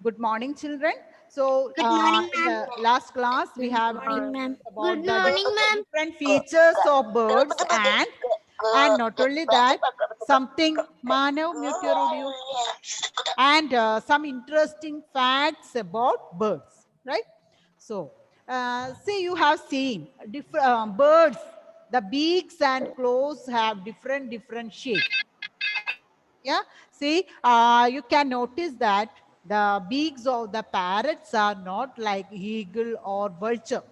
Good morning, children. So, Good morning, in ma'am. the last class, we Good have morning, ma'am. about Good the morning, ma'am. different features of birds, and not only that, something Manav mute your audio, and some interesting facts about birds, right? So, say you have seen different birds. The beaks and claws have different shapes. Yeah, see, you can notice that the beaks of the parrots are not like eagle or vulture.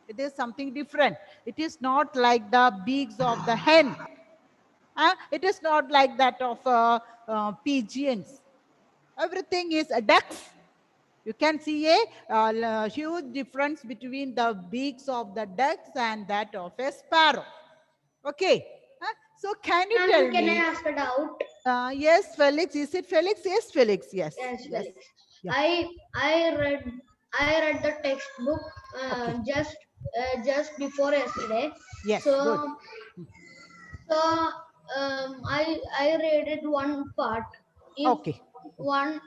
It is something different. It is not like the beaks of the hen. It is not like that of pigeons. Everything is a ducks. You can see a huge difference between the beaks of the ducks and that of a sparrow. Okay. So can you tell Can I me? ask a doubt? Yes, Felix. Is it Felix? Yes, Felix. Yes. Yes, Yes. Felix. Yeah. I read the textbook Okay. just before yesterday. Yes. So Good. so I read it one part. If Okay. one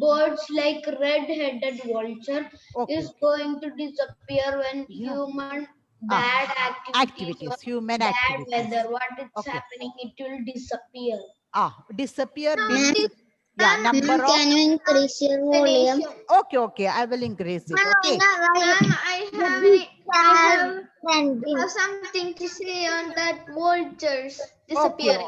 birds like red-headed vulture Okay. is Okay. going to disappear when Yeah. human Ah, bad activities or activities, human bad activities. weather, what is Okay. happening, it will disappear. Disappear Ma'am, means, yeah, number of. can you increase your volume? Okay. Okay. I will increase it. Okay. Ma'am, I have something to say on that vultures Okay, disappearing.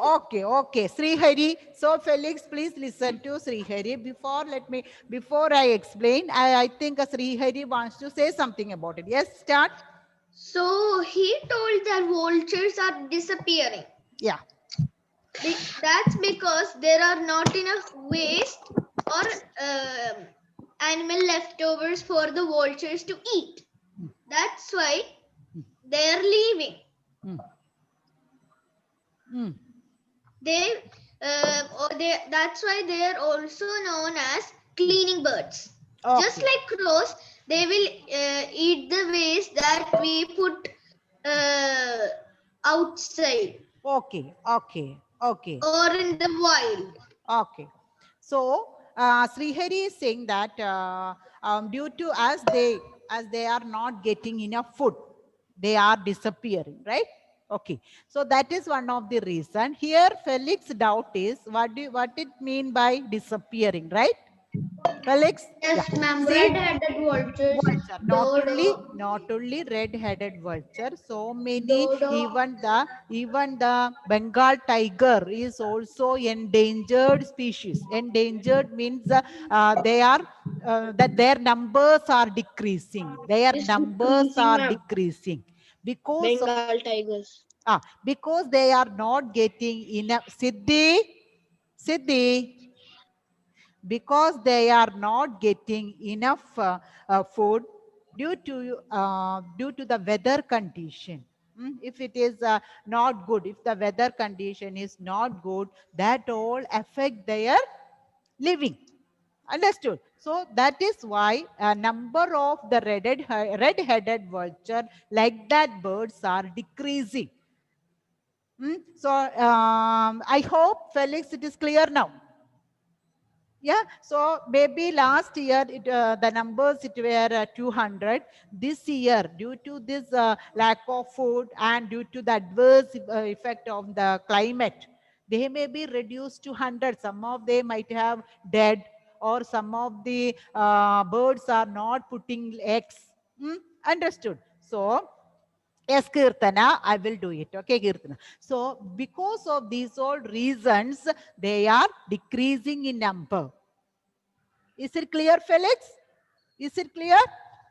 okay. Sri Hari. So Felix, please listen to Sri Hari. Before I explain, I think Sri Hari wants to say something about it. Yes, start. So he told that vultures are disappearing. Yeah. That's because there are not enough waste or animal leftovers for the vultures to eat. That's why they are leaving. Mm. Mm. That's why they are also known as cleaning birds. Just Okay. like crows, they will eat the waste that we put outside Okay. or in the wild. Okay. So Srihari is saying that due to as they are not getting enough food, they are disappearing, right? Okay. So that is one of the reason. Here, Felix doubt is what it mean by disappearing, right? Felix, yeah. Yes, ma'am. See, Red-headed vultures, vulture, dodo, not only red-headed vulture, so many, dodo. even the Bengal tiger is also endangered species. Endangered means they are that their numbers are decreasing. Their Is numbers decreasing, are ma'am. decreasing because of, Bengal tigers. because they are not getting enough. Siddhi, because they are not getting enough food due to the weather condition. If it is not good, if the weather condition is not good, that all affect their living. Understood? So that is why a number of the red-headed vulture like that birds are decreasing. So I hope, Felix, it is clear now. Yeah, so maybe last year the numbers it were 200. This year, due to this lack of food and due to the adverse effect of the climate, they may be reduced to 100. Some of them might have dead, or some of the birds are not putting eggs. Understood? So yes, Kirtana, I will do it. Okay, Kirtana. So, because of these all reasons, they are decreasing in number. Is it clear, Felix? Is it clear?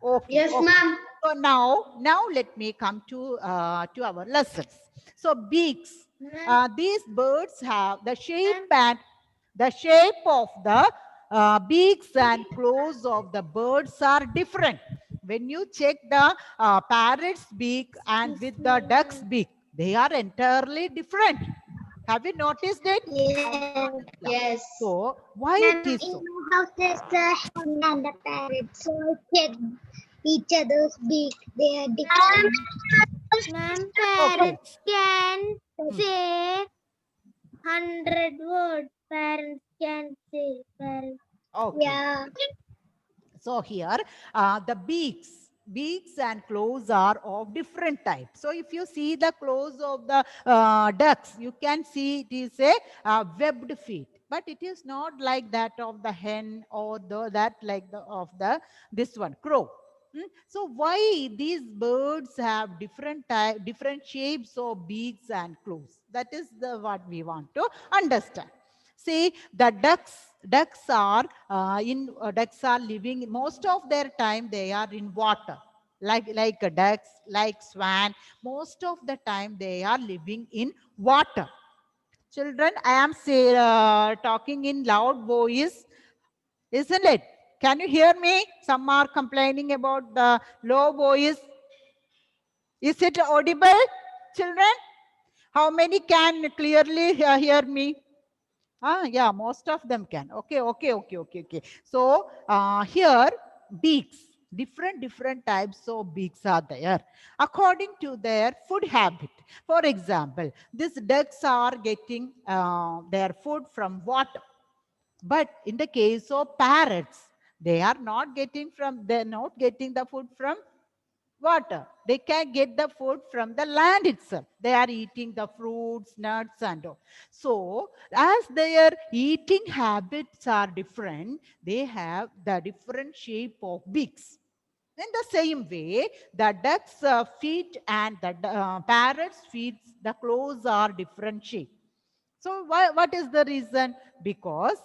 Okay, Yes, okay. ma'am. So now let me come to our lessons. So beaks. These birds have the shape of the beaks and claws of the birds are different. When you check the parrot's beak and with the duck's beak, they are entirely different. Have you noticed it? Yeah. Yes. So why Ma'am, it is in so? my house there's a hen and a parrot, so I check each other's beak. They are different. Ma'am, Okay. parents can Hmm. say 100 words. Parents can say parents. Okay. Yeah. So here, the beaks and claws are of different types. So if you see the claws of the ducks, you can see it is a webbed feet, but it is not like that of the hen or that like the of the this one crow. So why these birds have different shapes of beaks and claws? That is the what we want to understand. See, the ducks are living most of their time they are in water, like ducks, like swan. Most of the time they are living in water. Children, I am talking in loud voice, isn't it? Can you hear me? Some are complaining about the low voice. Is it audible, children? How many can clearly hear me? Yeah, most of them can. Okay. So here beaks, different types of beaks are there according to their food habit. For example, these ducks are getting their food from water. But in the case of parrots, they're not getting the food from water. They can get the food from the land itself. They are eating the fruits, nuts, and all. So, as their eating habits are different, they have the different shape of beaks. In the same way, the duck's feet and the parrot's feet, the claws are different shape. So what is the reason? Because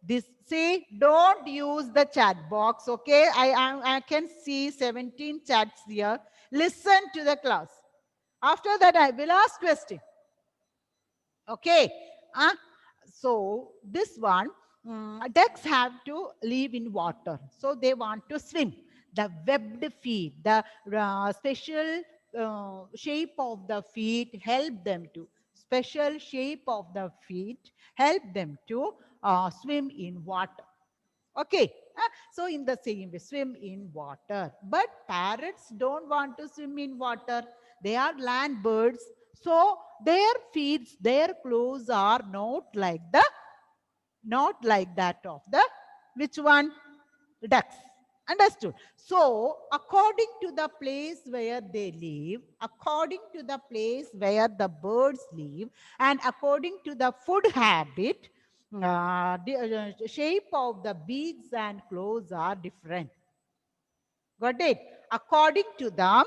this, say, don't use the chat box. Okay, I can see 17 chats here. Listen to the class. After that, I will ask question. Okay. So this one, ducks have to live in water. So they want to swim. The webbed feet, the special shape of the feet help them to, special shape of the feet help them to swim in water. Okay. So in the same way, swim in water. But parrots don't want to swim in water. They are land birds. So their feet, their claws are not like that of the which one? Ducks. Understood? So according to the place where they live, according to the place where the birds live, and according to the food habit, the shape of the beaks and claws are different. Got it? According to them,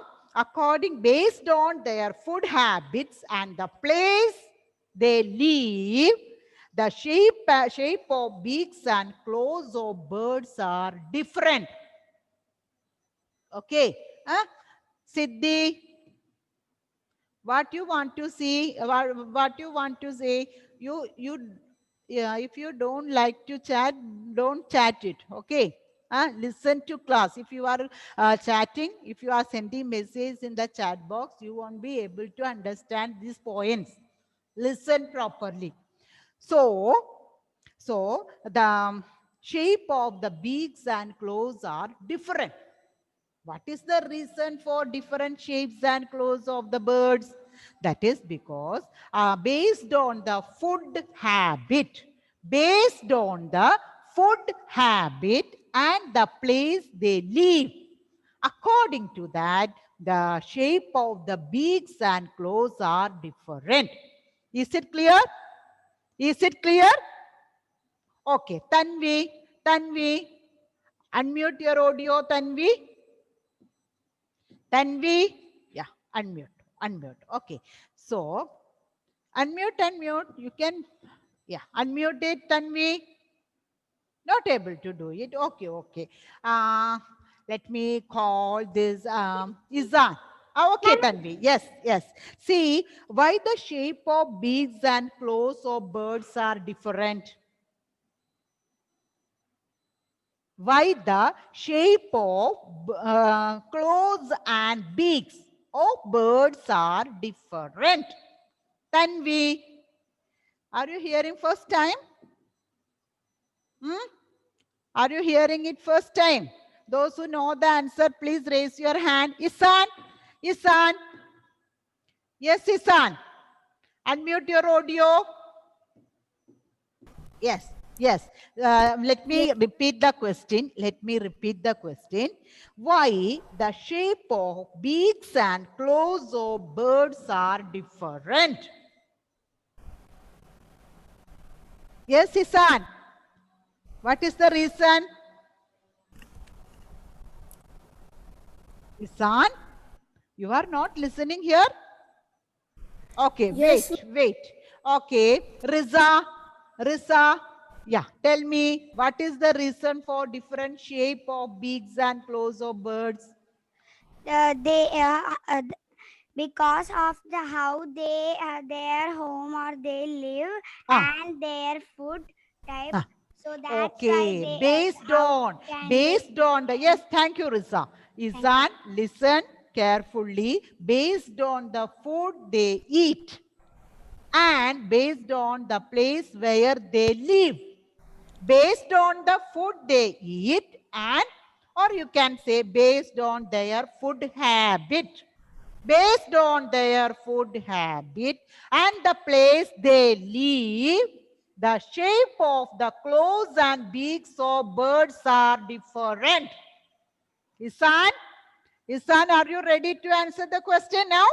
based on their food habits and the place they live, the shape of beaks and claws of birds are different. Okay. Siddhi, what you want to see, what you want to say, yeah, if you don't like to chat, don't chat it. Okay. Listen to class. If you are chatting, if you are sending messages in the chat box, you won't be able to understand these points. Listen properly. So the shape of the beaks and claws are different. What is the reason for different shapes and claws of the birds? That is because based on the food habit, and the place they live, according to that, the shape of the beaks and claws are different. Is it clear? Is it clear? Okay, Tanvi, unmute your audio, Tanvi. Yeah, unmute. Okay, so unmute. You can, yeah, unmute it, Tanvi. Not able to do it. Okay. Let me call this Izan. Okay, Tanvi. Yes. See, why the shape of beaks and claws of birds are different? Why the shape of claws and beaks of birds are different? Tanvi, are you hearing first time? Are you hearing it first time? Those who know the answer, please raise your hand. Isan. Yes, Isan. Unmute your audio. Yes. Yes. Let me repeat the question. Let me repeat the question. Why the shape of beaks and claws of birds are different? Yes, Isan. What is the reason? Isan, you are not listening here? Okay, Yes, wait. Okay, Riza, yeah, tell me, what is the reason for different shape of beaks and claws of birds? They because of the how they their home or they live Ah, and their food type. ah, So that's why okay, they how can based on the, yes, thank you, Riza. thank you. Isan, listen carefully, based on the food they eat and based on the place where they live. Based on the food they eat and, or you can say based on their food habit. Based on their food habit and the place they live, the shape of the claws and beaks of birds are different. Isan, are you ready to answer the question now?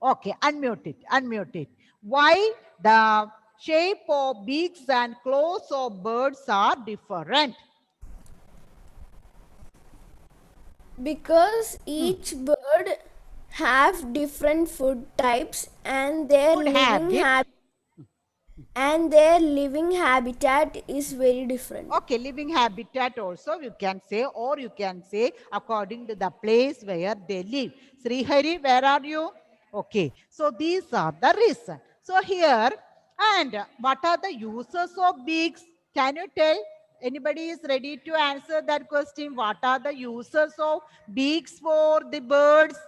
Okay, unmute it. Why the shape of beaks and claws of birds are different? because each bird have different food types and Food habit. their living habitat is very different. Okay, living habitat also you can say, or you can say according to the place where they live. Srihari, where are you? Okay, so these are the reasons. So here, and what are the uses of beaks? Can you tell? Anybody is ready to answer that question? What are the uses of beaks for the birds?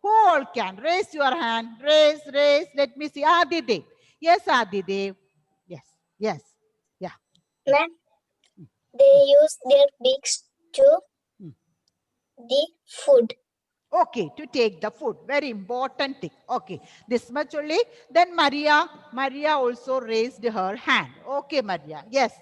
Who all can? Raise your hand. Raise. Let me see. Adidev. Yes, Adidev. Yes, yes. Yeah. Ma'am, they use their beaks to Hmm. the food. Okay, to take the food. Very important thing. Okay, this much only. Then Maria also raised her hand. Okay, Maria. Yes.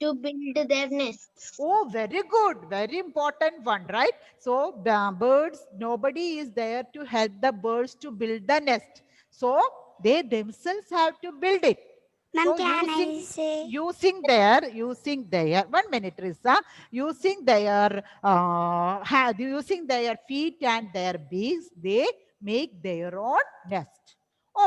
To build their nests. Oh, very good. Very important one, right? So, birds, nobody is there to help the birds to build the nest. So, they themselves have to build it. Ma'am, So, can I say? using their, 1 minute, Risa, using their feet and their beaks, they make their own nest.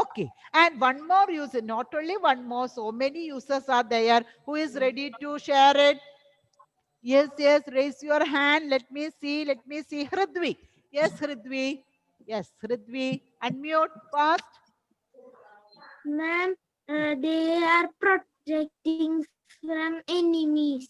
Okay. And one more use, not only one more, so many uses are there. Who is ready to share it? Yes, raise your hand. Let me see. Hridvi. Yes, Hridvi. Unmute fast. Ma'am, they are protecting from enemies.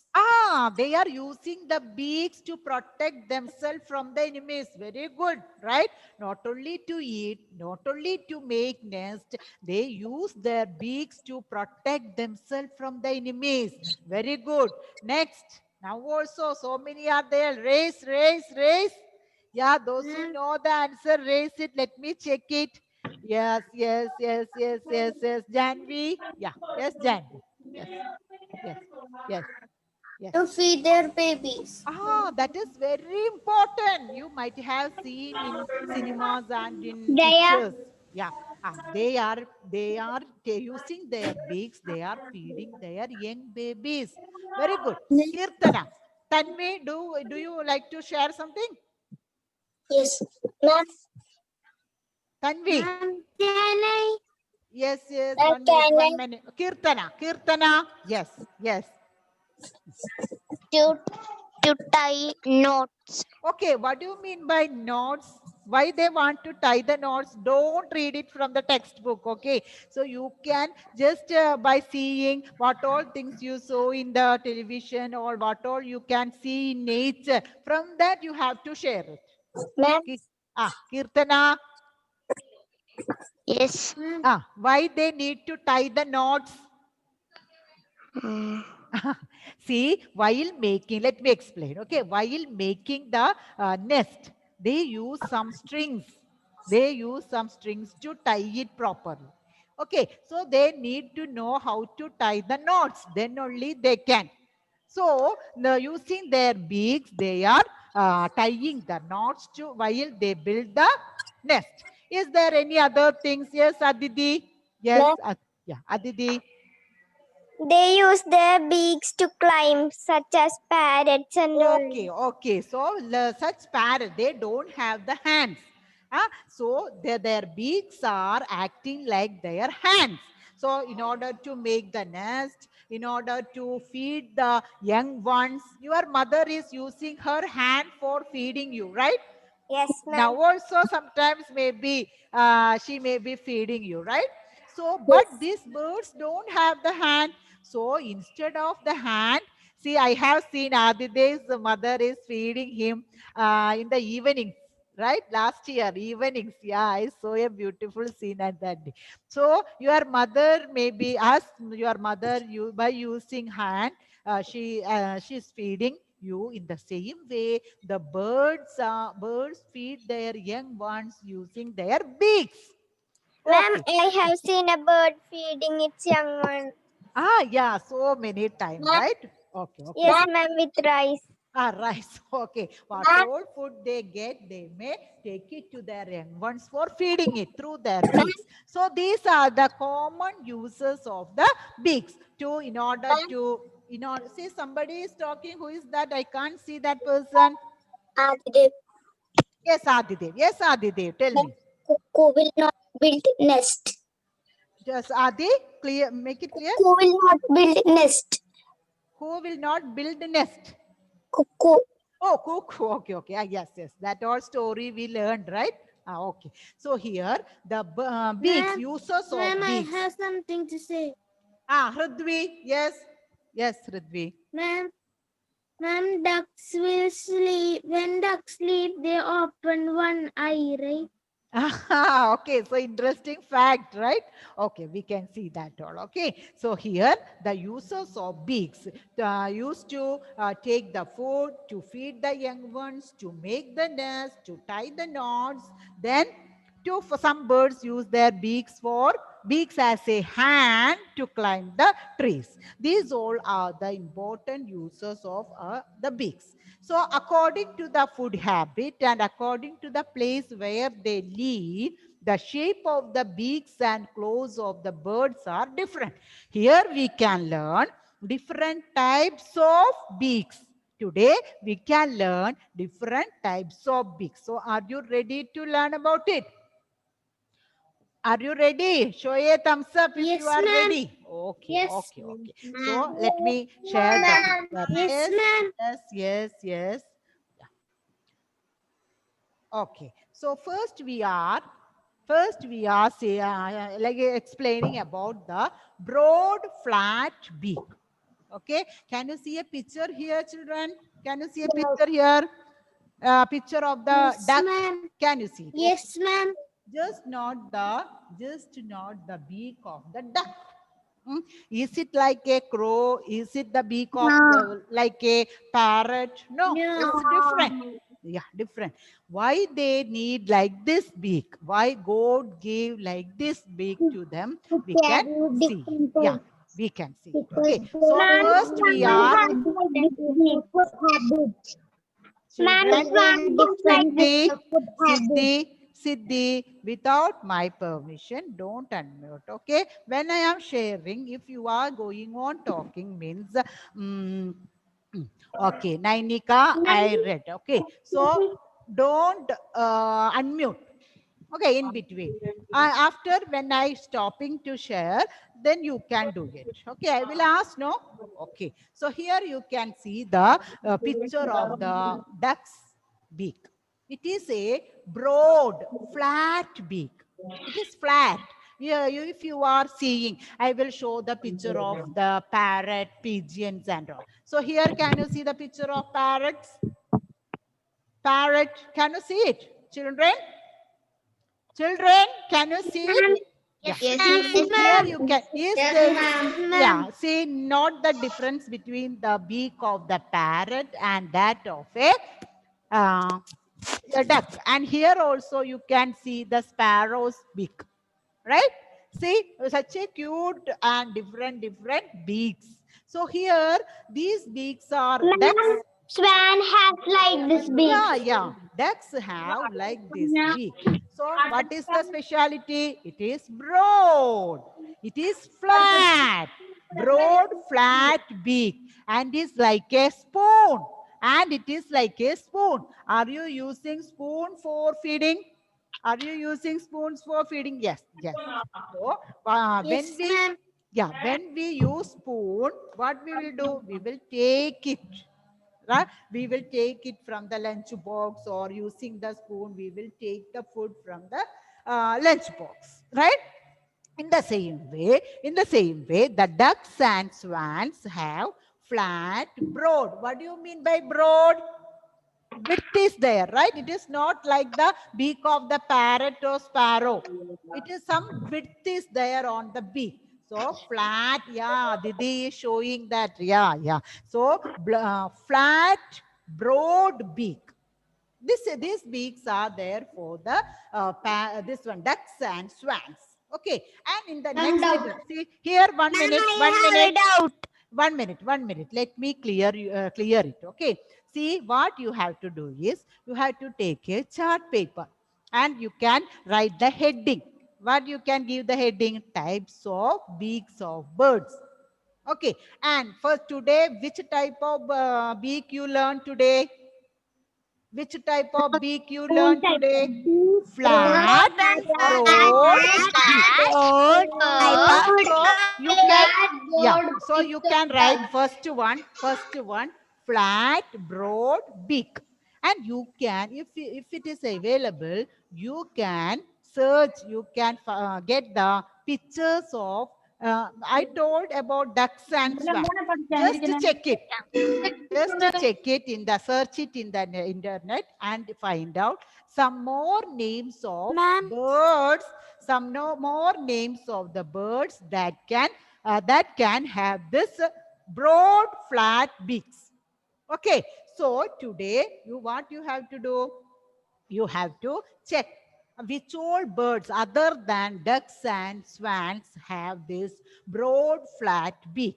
They are using the beaks to protect themselves from the enemies. Very good, right? Not only to eat, not only to make nest, they use their beaks to protect themselves from the enemies. Very good. Next. Now also, so many are there. Raise. Yeah, those who know the answer, raise it. Let me check it. Yes. Janvi. Yeah. Yes, Janvi. Yes. Yes. Yes. Yes. To feed their babies. That is very important. You might have seen in cinemas and in They are pictures. Yeah. They are using their beaks. They are feeding their young babies. Very good. Kirtana. Tanvi, do you like to share something? yes. Ma'am, Tanvi. can I? Yes. Ma'am, 1 minute. can I 1 minute. Kirtana. Yes. to tie knots? Okay, what do you mean by knots? Why they want to tie the knots? Don't read it from the textbook, okay? So you can just by seeing what all things you saw in the television or what all you can see in nature, from that you have to share it. Ma'am, Kirtana, yes. why they need to tie the knots? See, while making, let me explain. Okay, while making the nest, they use some strings. They use some strings to tie it properly. Okay, so they need to know how to tie the knots. Then only they can. So using their beaks, they are tying the knots to while they build the nest. Is there any other things? Yes, Aditi. Yes, yeah, Aditi. They use their beaks to climb, such as parrots and all. Okay, okay. So such parrot, they don't have the hands. So their beaks are acting like their hands. So in order to make the nest, in order to feed the young ones, your mother is using her hand for feeding you, right? Yes, Now ma'am. also sometimes maybe she may be feeding you, right? So but these birds don't have the hand. So instead of the hand, see, I have seen Aditya's mother is feeding him in the evenings, right? Last year evenings, yeah, I saw a beautiful scene at that day. So your mother maybe ask your mother, you by using hand, she's feeding you. In the same way, the birds feed their young ones using their beaks. Ma'am, Okay. I have seen a bird feeding its young one. Yeah, so many times, Ma'am. right? Okay, okay. Yes, ma'am, with rice. Rice. Okay. What all food they get, they may take it to their young ones for feeding it through their beaks. So these are the common uses of the beaks to in order to see, somebody is talking. Who is that? I can't see that person. The Yes, Adidev. Yes, Adidev. Tell me. cuckoo will not build nest. Just Adi, clear. Make it clear. Cuckoo will not build nest. Who will not build nest? Cuckoo. Oh, cuckoo. Okay, okay. Yes, yes. That all story we learned, right? Okay. So here the beaks, Ma'am, uses of Ma'am, I beaks. have something to say. Hridvi. Yes. Yes, Hridvi. Ma'am, ducks will sleep. When ducks sleep, they open one eye, right? Okay, so interesting fact, right? Okay, we can see that all. Okay, so here the users of beaks used to take the food, to feed the young ones, to make the nest, to tie the knots. Then for some birds use their beaks as a hand to climb the trees. These all are the important uses of the beaks. So according to the food habit and according to the place where they live, the shape of the beaks and claws of the birds are different. Here we can learn different types of beaks. Today we can learn different types of beaks. So are you ready to learn about it? Are you ready? Show a thumbs up if Yes, you are ma'am. ready. Okay, Yes. okay, okay. So let me share the picture. Yes, ma'am. Yes, yes, yes. Okay. So first we are say, like explaining about the broad flat beak. Okay. Can you see a picture here, children? Can you see a picture here? Picture of the Yes, duck. ma'am. Can you see it? Yes, ma'am. Just not the beak of the duck. Is it like a crow? Is it the beak of the like a parrot? No, it's different. Yeah, different. Why they need like this beak? Why God gave like this beak to them? We can see. Yeah, we can see it. Okay. So first we are children. Siddhi, without my permission, don't unmute. Okay. When I am sharing, if you are going on talking means, okay, Nainika, I read. Okay. So don't unmute. Okay, in between. After when I stopping to share, then you can do it. Okay, I will ask, no? Okay. So here you can see the picture of the duck's beak. It is a broad, flat beak. It is flat. Yeah, if you are seeing, I will show the picture of the parrot, pigeons and all. So here, can you see the picture of parrots? Parrot, can you see it? Children? Children, can you see it? Yeah. Yes, Here you can. Is Yes, there? ma'am. Yeah. See, not the difference between the beak of the parrot and that of a duck. And here also you can see the sparrow's beak, right? See, such a cute and different beaks. So here, these beaks are ducks. Ma'am, swan has like this beak. Yeah. Ducks have like this beak. So what is the speciality? It is broad. It is flat. Broad, flat beak. And is like a spoon. And it is like a spoon. Are you using spoon for feeding? Are you using spoons for feeding? Yes. So Yes, ma'am. when we use spoon, what we will do? We will take it. Right? We will take it from the lunch box, or using the spoon, we will take the food from the lunch box. Right? In the same way, the ducks and swans have flat, broad. What do you mean by broad? Width is there, right? It is not like the beak of the parrot or sparrow. It is some width is there on the beak. So flat, yeah, Didi is showing that, yeah. So flat, broad beak. These beaks are there for the this one, ducks and swans. Okay, and in the next, see here, 1 minute, 1 minute. Let me clear it. Okay, see what you have to do is you have to take a chart paper and you can write the heading. What you can give the heading? Types of beaks of birds. Okay, and for today, which type of beak you learn today? Which type of beak you learn today? Flat, broad, beak. So you can, so you can write first one, flat, broad, beak. And you can, if it is available, you can search, you can get the pictures of, I told about ducks and swans. Just to check it. Just to check it in the, search it in the internet and find out some more names of birds, some more names of the birds that can have this broad flat beaks. Okay, so today what you have to do? You have to check which all birds other than ducks and swans have this broad flat beak.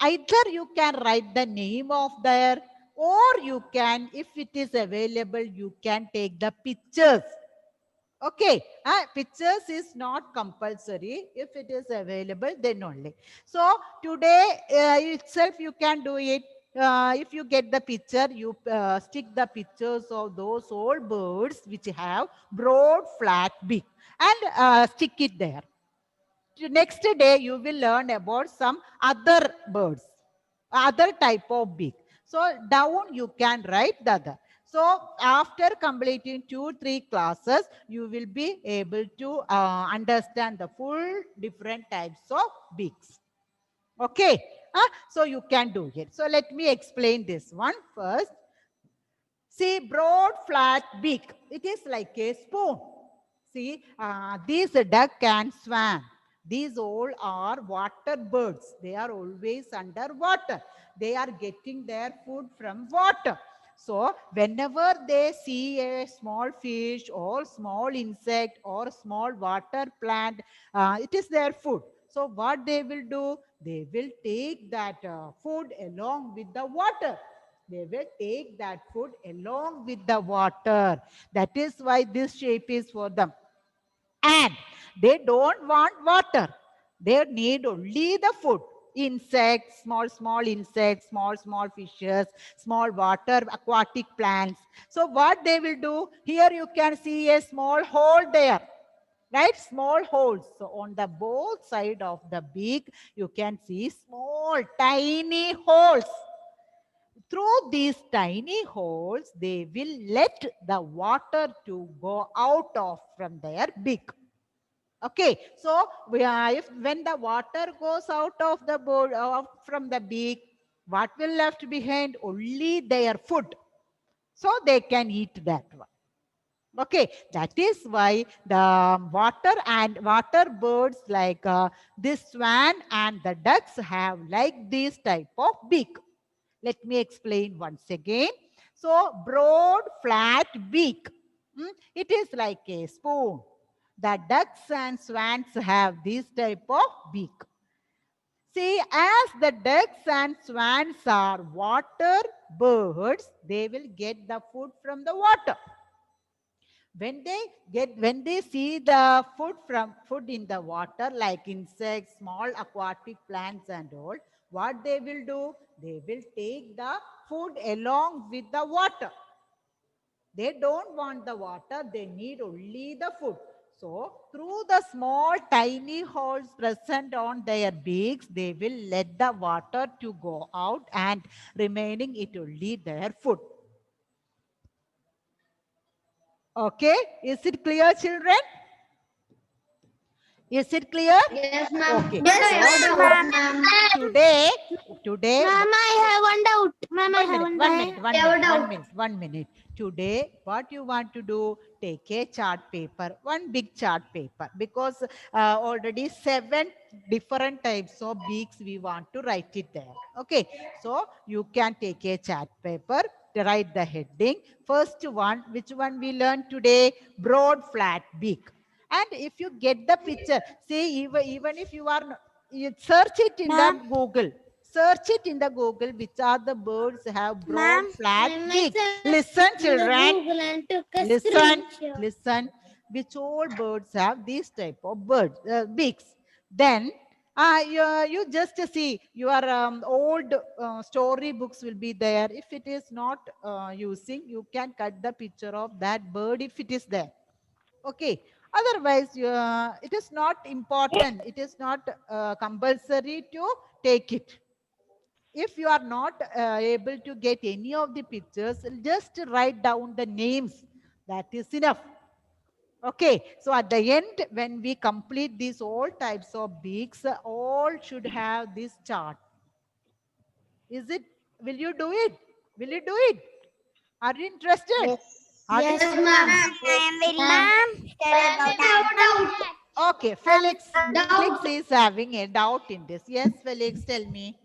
Either you can write the name of their, or you can, if it is available, you can take the pictures. Okay, pictures is not compulsory. If it is available, then only. So today itself you can do it. If you get the picture, you stick the pictures of those old birds which have broad flat beak and stick it there. Next day you will learn about some other birds, other type of beak. So down you can write the other. So after completing 2-3 classes, you will be able to understand the full different types of beaks. Okay, so you can do it. So let me explain this one first. See, broad flat beak. It is like a spoon. See, these duck and swan. These all are water birds. They are always under water. They are getting their food from water. So whenever they see a small fish or small insect or small water plant, it is their food. So what they will do? They will take that food along with the water. They will take that food along with the water. That is why this shape is for them. And they don't want water. They need only the food. Insects, small insects, small fishes, small water, aquatic plants. So what they will do, here you can see a small hole there. Right? Small holes. So on the both side of the beak, you can see small, tiny holes. Through these tiny holes, they will let the water to go out of from their beak. Okay, so when the water goes out of the board from the beak, what will left behind? Only their food. So they can eat that one. Okay, that is why the water birds like this swan and the ducks have like this type of beak. Let me explain once again. So broad, flat beak. It is like a spoon. The ducks and swans have this type of beak. See, as the ducks and swans are water birds, they will get the food from the water. When they see the food in the water, like insects, small aquatic plants and all, what they will do? They will take the food along with the water. They don't want the water, they need only the food. So, through the small tiny holes present on their beaks, they will let the water to go out and remaining it only their food. Okay, is it clear, children? Is it clear? Yes, ma'am. Okay. But I have Yes, doubt, ma'am. ma'am. Today, Ma'am, I have one doubt. Ma'am, I have one doubt. one minute. Today, what you want to do? Take a chart paper, one big chart paper, because already 7 different types of beaks we want to write it there. Okay, so you can take a chart paper to write the heading. First one, which one we learned today? Broad flat beak. And if you get the picture, see, even if you are, you search it in the Ma'am. Google. Search it in the Google, which are the birds have broad, Ma'am. flat Ma'am, I beaks. searched Listen, in the children. Google and took a Listen, screenshot. listen. Which all birds have these type of birds, beaks. Then, you just see your old story books will be there. If it is not using, you can cut the picture of that bird if it is there. Okay. Otherwise, it is not important. It is not compulsory to take it. If you are not able to get any of the pictures, just write down the names. That is enough. Okay. So at the end, when we complete these all types of beaks, all should have this chart. Is it? Will you do it? Will you do it? Are you interested? Yes. Are you Yes, interested? ma'am. I will, Ma'am. ma'am. Tell I about have that. a doubt. Okay, Felix. Doubt. Felix is having a doubt in this. Yes, Felix, tell me.